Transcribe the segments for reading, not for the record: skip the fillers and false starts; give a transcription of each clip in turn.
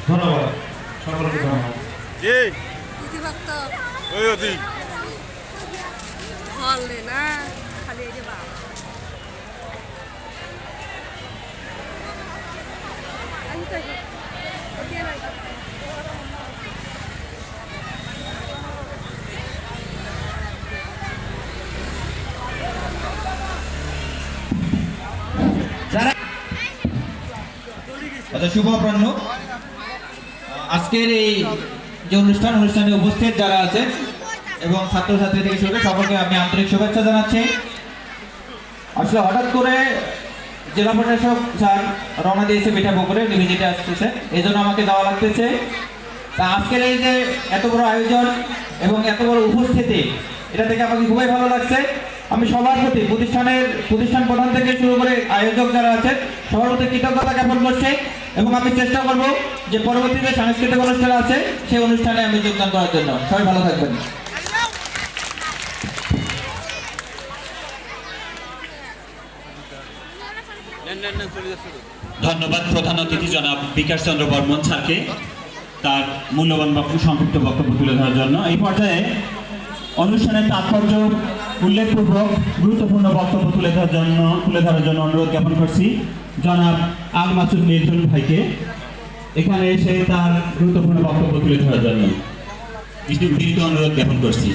ধন্যবাদ সকলকে ধন্যবাদ। ভক্ত হলে না খালি এই যে বাবা আমি তো ওকে নাই আচ্ছা, শুভ অপরাহ্ন। আজকের এই যে অনুষ্ঠানে উপস্থিত যারা আছেন এবং ছাত্রছাত্রী থেকে শুরু করে সকলকে আমি আন্তরিক শুভেচ্ছা জানাচ্ছি। আসলে হঠাৎ করে জেলা প্রশাসক স্যার রওনা দিয়েছে পিঠাপুকুরে ভিজিটে আসতেছে, এই জন্য আমাকে যাওয়া লাগতেছে। তা আজকের এই যে এত বড় আয়োজন এবং এত বড় উপস্থিতি, এটা থেকে আমাকে খুবই ভালো লাগছে। আমি সবার প্রতি প্রতিষ্ঠান প্রধান থেকে শুরু করে আয়োজক যারা আছেন সবার প্রতি কৃতজ্ঞতা জ্ঞাপন করছি এবং আমি চেষ্টা করব যে পরবর্তীতে সাংস্কৃতিক অনুষ্ঠান আছে সেই অনুষ্ঠানে আমি যোগদান করার জন্য। সবাই ভালো থাকবেন। ধন্যবাদ প্রধান অতিথি জনাব বিকাশ চন্দ্র বর্মন স্যারকে তার মূল্যবান সংক্ষিপ্ত বক্তব্য তুলে ধরার জন্য। এই পর্যায়ে অনুষ্ঠানের তাৎপর্য উল্লেখপূর্বক গুরুত্বপূর্ণ বক্তব্য তুলে ধরার জন্য অনুরোধ জ্ঞাপন করছি জনাব আল মাসুদ নির্জন ভাইকে এখানে এসে তার গুরুত্বপূর্ণ বক্তব্য তুলে ধরার জন্য বিনীত অনুরোধ জ্ঞাপন করছি।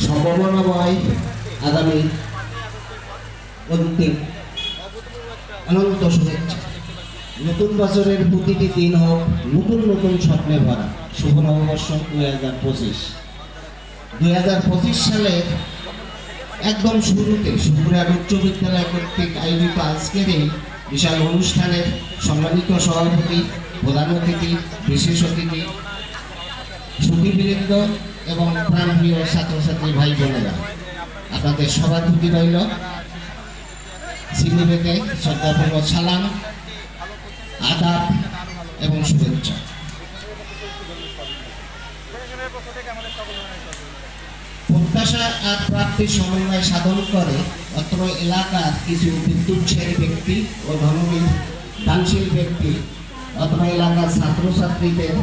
সম্ভাবনাময় আগামী অন্তিম অনন্ত শুভেচ্ছা। নতুন বছরের প্রতিটি দিন হোক নতুন নতুন স্বপ্নে ভরা। শুভ নববর্ষ 2025। 2025 সালের একদম শুরুতে সুপুরার উচ্চ বিদ্যালয় কর্তৃক আয়োজিত আজকের এই বিশাল অনুষ্ঠানের সম্মানিত সভাপতি, প্রধান অতিথি, বিশেষ অতিথি, সুধীবৃন্দ এবং প্রাণপ্রিয় ছাত্রছাত্রী ভাই বোনেরা, আপনাদের সবার প্রতি রইল সিনেবেতে শ্রদ্ধাপূর্বক সালাম, আদাব এবং শুভেচ্ছা। প্রত্যাশা আর প্রাপ্তির সমন্বয় সাধন করে অত্র এলাকার কিছু বিদ্যুৎসাহী ব্যক্তি ও দানশীল ব্যক্তি অত্র এলাকার ছাত্রছাত্রীদের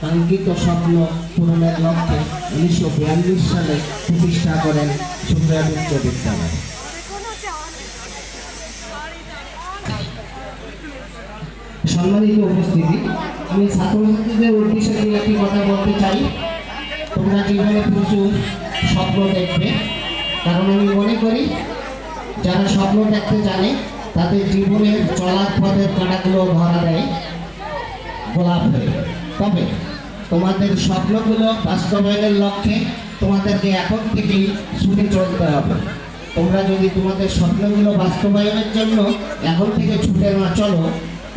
কাঙ্ক্ষিত স্বপ্ন পূরণের লক্ষ্যে 1942 সালে প্রতিষ্ঠা করেন সুপুরা উচ্চ বিদ্যালয়। সম্মানিত উপস্থিতি, আমি ছাত্রছাত্রীদের উদ্দেশ্যে একটি কথা বলতে চাই। তোমরা জীবনে প্রচুর স্বপ্ন দেখবে, কারণ আমি মনে করি যারা স্বপ্ন দেখতে জানে তাদের জীবনের চলার পথের কাঁটাগুলো ধরা দেয় গোলাপ হয়ে। তবে তোমাদের স্বপ্নগুলো বাস্তবায়নের লক্ষ্যে তোমাদেরকে এখন থেকেই ছুটে চলতে হবে। তোমরা যদি তোমাদের স্বপ্নগুলো বাস্তবায়নের জন্য এখন থেকে ছুটে না চলো,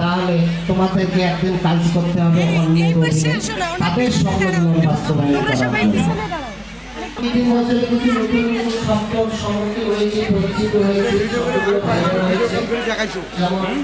তাহলে তোমাদেরকে একদিন কাজ করতে হবে অন্যের অধীনে তাদের স্বপ্নগুলো বাস্তবায়ন করার জন্য। তিন বছরে কিছু নতুন নতুন শব্দ সম্মুখীন হয়েছে, পরিচিত হয়েছে, শব্দগুলো ভাইরাল হয়েছে, যেমন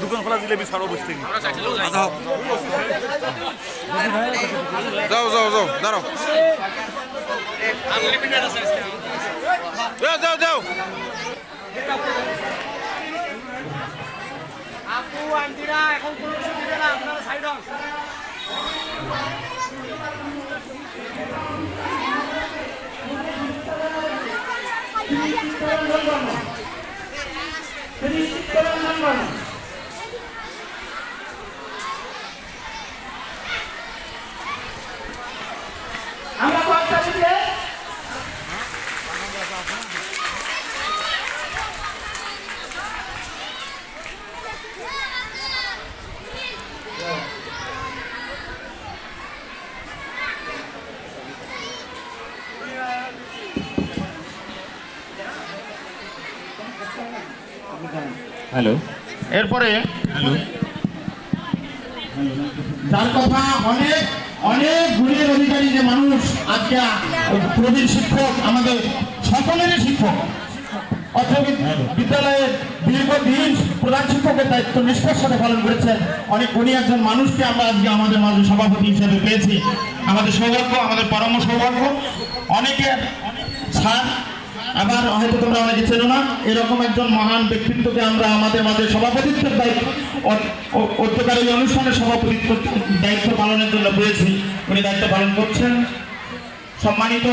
দোকান খোলা দিলে ছাড়ো বসতে যাও যাও যাও দাঁড়াও যাও যাও যাও আপু আন্টিরা এখন কোনো সুবিধা না, আপনারা সাইড হন। আমরা কথা দিলে হ্যালো এরপরে যার কথা অনেক অনেক গুণের অধিকারী যে মানুষ আজকে প্রবীণ শিক্ষক আমাদের সকলেরই শিক্ষক অথবা বিদ্যালয়ের দীর্ঘদিন প্রধান শিক্ষকের দায়িত্ব নিষ্ঠার সাথে পালন করেছেন অনেক গুণী একজন মানুষকে আমরা আজকে আমাদের মাঝে সভাপতি হিসেবে পেয়েছি। আমাদের সৌভাগ্য, আমাদের পরম সৌভাগ্য। অনেকের স্যার আবার হয়তো তোমরা অনেকে চেনো না, এরকম একজন মহান ব্যক্তিত্বকে আমরা আমাদের মাঝে সভাপতিত্বের দায়িত্ব অত্যকার এই অনুষ্ঠানের সভাপতিত্ব দায়িত্ব পালনের জন্য পেয়েছি। উনি দায়িত্ব পালন করছেন। সম্মানিত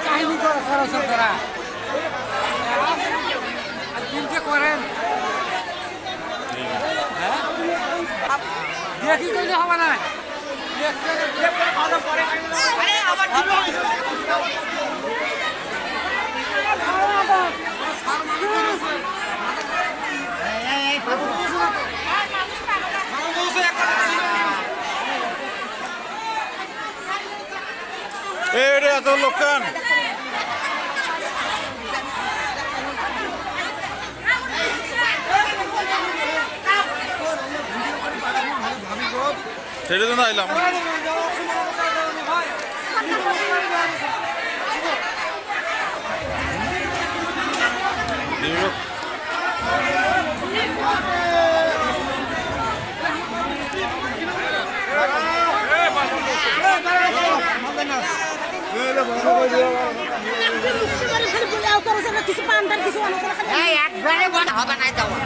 কাহিনী করেন তারা তিনটে করেন দেখি কইলে হবে না এত লোকান ছেড়ে তো না এলাম কিছু পান্ডার কিছু একবারে হবে না দেওয়া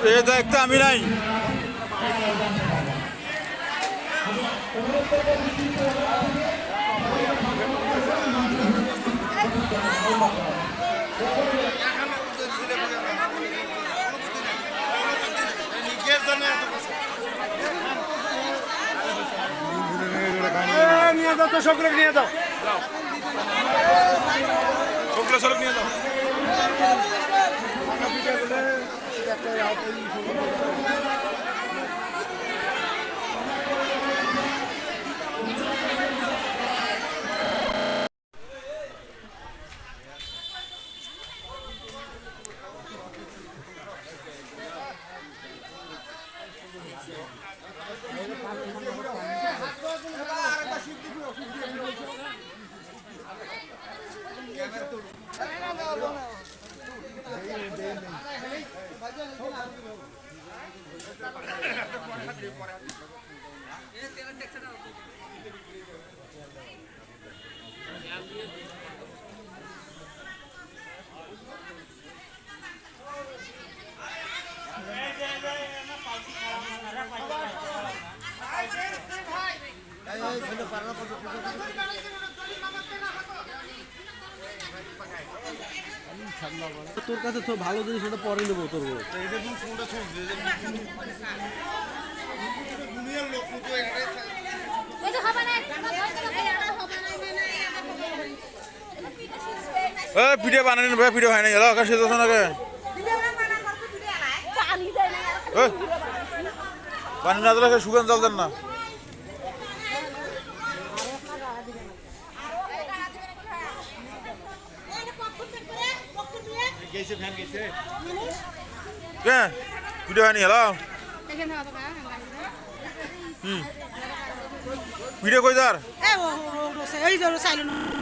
এ দায়িত্ব আমি নাই নিয়ে যাও তো সকলে নিয়ে যাও সকলে সড়ক নিয়ে যাও তোর কাছে তো ভালো জিনিস ওটা পরে নেবো তোর পিঠে বানানি ভাই পিঠে হয় না গেল আকাশ সেজ নাকি পানি না দিলে সুগান জল দেন না পিঠে হয়নি হ্যালো পিঠে কই তার এই চাইলো না